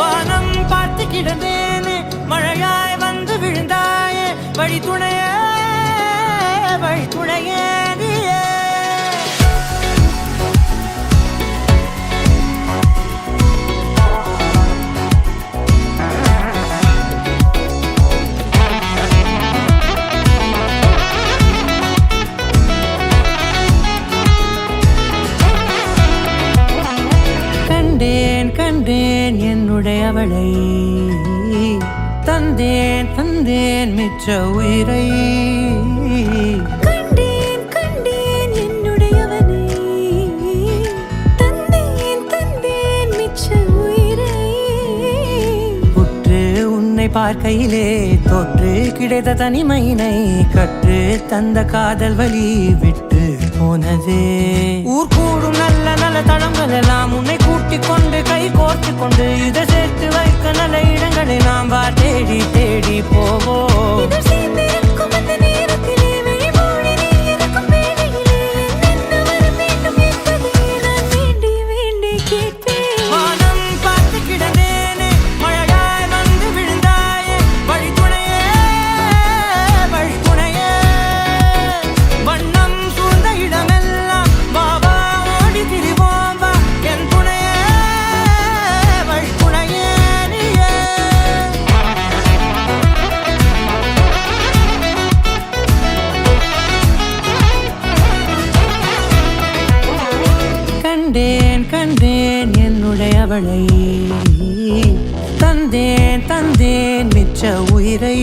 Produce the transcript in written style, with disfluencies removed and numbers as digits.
வானம் பார்த்து கிடந்தேனே மழையாய் வந்து விழுந்தாயே வழி துணையே நீயே கண்டேன் என்னுடையவளை தந்தேன் மிச்ச உயிரை கண்டேன் என்னுடையவனை தந்தேன் மிச்ச உயிரை உற்று உன்னை பார்க்கையிலே தொற்று கிடைத்த தனிமையினை கற்று தந்த காதல் வழி விட்டு போனதே ஊர் கூடும் நல்ல நல்ல தளங்கள் எல்லாம் உன்னை கூட்டிக் கொண்டு கை கோர்த்து கொண்டு இதை சேர்த்து வைக்க நல்ல இடங்களை நாம் தேடி தேடி போவோம் கண்டேன் என்னுடையவளை தந்தேன் மிச்ச உயிரை